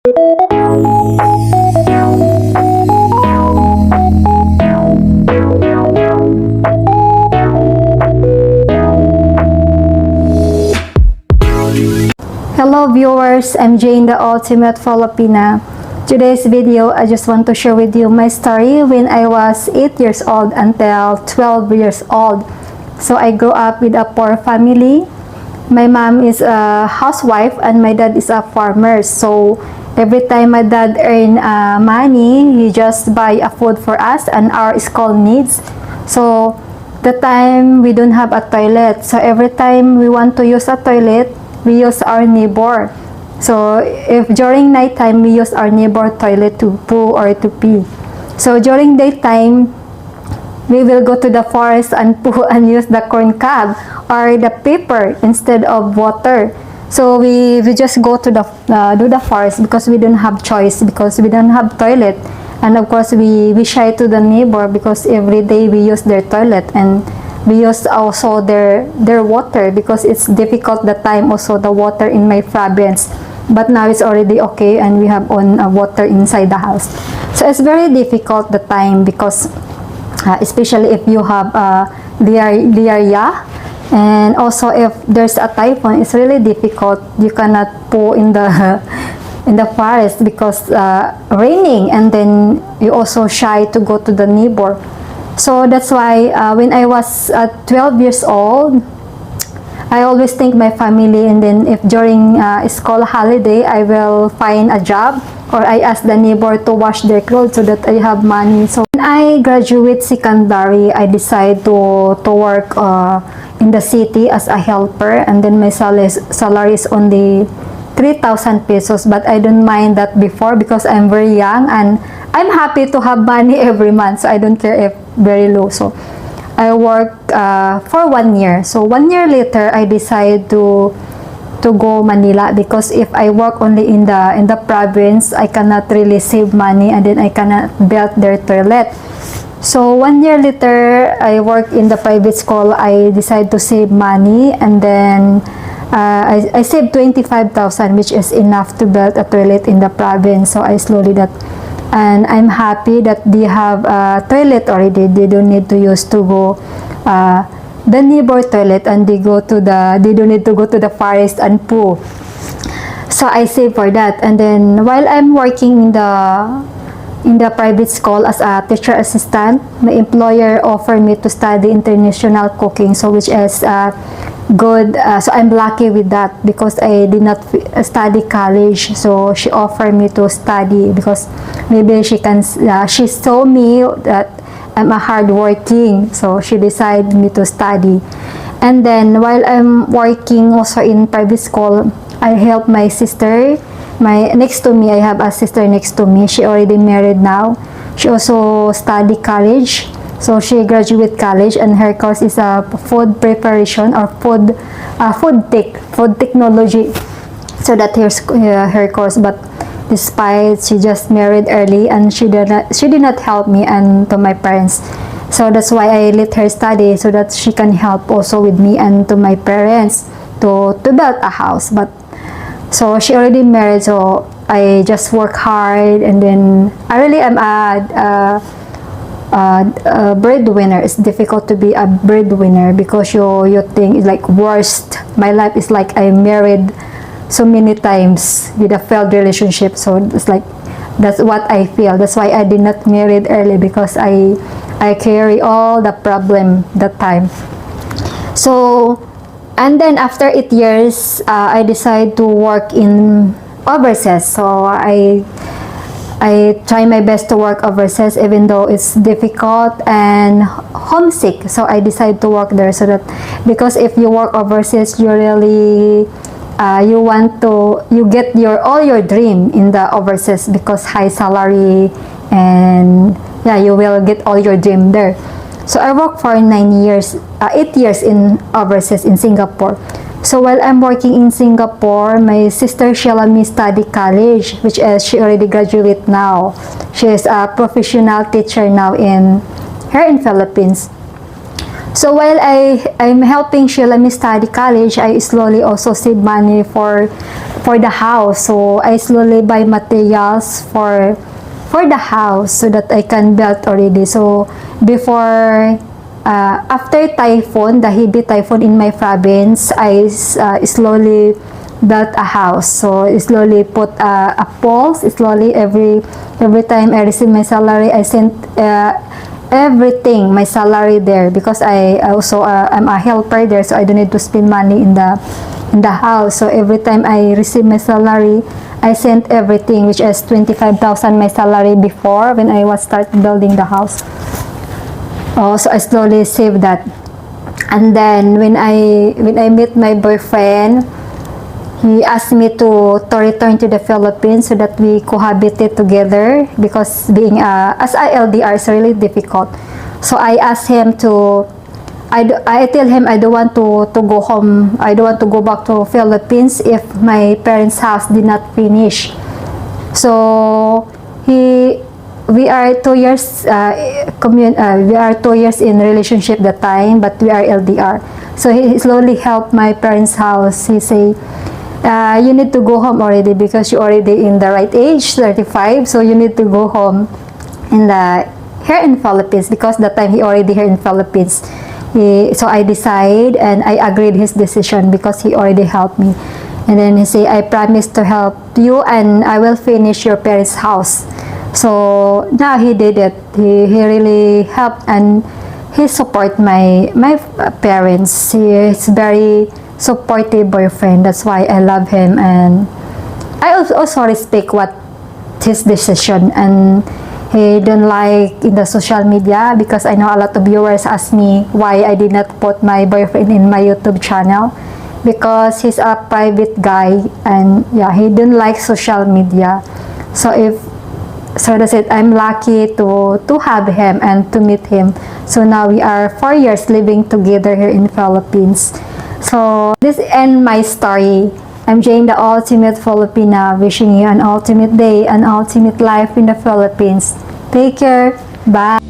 Hello viewers, I'm Jane, the Ultimate Filipina. Today's video, I just want to share with you my story when I was 8 years old until 12 years old. So I grew up with a poor family. My mom is a housewife and my dad is a farmer. So every time my dad earn money, he just buy a food for us and our school needs. So the time we don't have a toilet. So every time we want to use a toilet, we use our neighbor. So if during night time, we use our neighbor toilet to poo or to pee. So during daytime, we will go to the forest and poo and use the corn cob or the paper instead of water. So we just go to the forest because we don't have choice, because we don't have toilet. And of course we shy to the neighbor because every day we use their toilet, and we use also their water because it's difficult the time also the water in my province. But now it's already okay and we have on water inside the house. So it's very difficult the time because especially if you have diarrhea, and also if there's a typhoon, it's really difficult. You cannot poo in the in the forest because raining, and then you also shy to go to the neighbor. So that's why when I was 12 years old, I always think my family, and then if during school holiday, I will find a job or I ask the neighbor to wash their clothes so that I have money. So when I graduate secondary, I decide to work in the city as a helper, and then my salary is only 3,000 pesos, but I don't mind that before because I'm very young and I'm happy to have money every month, so I don't care if very low. So I worked for 1 year. So 1 year later, I decided to go Manila because if I work only in the province, I cannot really save money, and then I cannot build their toilet. So 1 year later, I work in the private school. I decided to save money, and then I saved 25,000, which is enough to build a toilet in the province. So I slowly that, and I'm happy that they have a toilet already. They don't need to go the neighbor toilet, and they don't need to go to the forest and poo. So I save for that. And then while I'm working in the private school as a teacher assistant, my employer offered me to study international cooking, so which is good. So I'm lucky with that because I did not study college. So she offered me to study because maybe she saw me that I'm a hardworking, so she decided me to study. And then while I'm working also in private school, I help my sister. Next to me, I have a sister next to me. She already married now. She also study college. So she graduate college, and her course is food preparation or food technology. So that her course. But despite she just married early, and she did not help me and to my parents. So that's why I let her study so that she can help also with me and to my parents to build a house. But so she already married, so I just work hard, and then I really am a breadwinner. It's difficult to be a breadwinner because you think it's like worst. My life is like I married so many times with a failed relationship. So it's like that's what I feel. That's why I did not marry early, because I carry all the problem that time. So and then after 8 years, I decided to work in overseas. So I try my best to work overseas, even though it's difficult and homesick. So I decided to work there, so that because if you work overseas, you really you get all your dream in the overseas because high salary, and yeah, you will get all your dream there. So I worked for 8 years in overseas in Singapore. So while I'm working in Singapore, my sister she let me study college, which is she already graduate now. She is a professional teacher now in Philippines. So while I'm helping Sheila me study college, I slowly also save money for the house. So I slowly buy materials for the house so that I can build already. So before after typhoon, the heavy typhoon in my province, I slowly built a house. So I slowly put a poles. Slowly every time I receive my salary, I sent everything my salary there, because I also I'm a helper there, so I don't need to spend money in the house. So every time I receive my salary, I sent everything, which is 25,000 my salary before when I was start building the house. Oh, so I slowly save that. And then when I meet my boyfriend, he asked me to return to the Philippines so that we cohabited together, because being as a LDR is really difficult. So I asked him to, I tell him I don't want to go home. I don't want to go back to Philippines if my parents' house did not finish. So we are 2 years we are 2 years in relationship that time, but we are LDR. So he slowly helped my parents' house. He say, you need to go home already because you're already in the right age, 35. So you need to go home here in Philippines, because that time he already here in Philippines. So I decide and I agreed his decision because he already helped me. And then he say, I promise to help you and I will finish your parents' house. So now he did it. He really helped and he support my parents. He is very supportive boyfriend. That's why I love him, and I also respect what his decision. And he don't like in the social media, because I know a lot of viewers ask me why I did not put my boyfriend in my YouTube channel, because he's a private guy, and yeah, he didn't like social media. So that's it. I'm lucky to have him and to meet him. So now we are 4 years living together here in Philippines. So this ends my story. I'm Jane, the ultimate Filipina, wishing you an ultimate day, an ultimate life in the Philippines. Take care. Bye.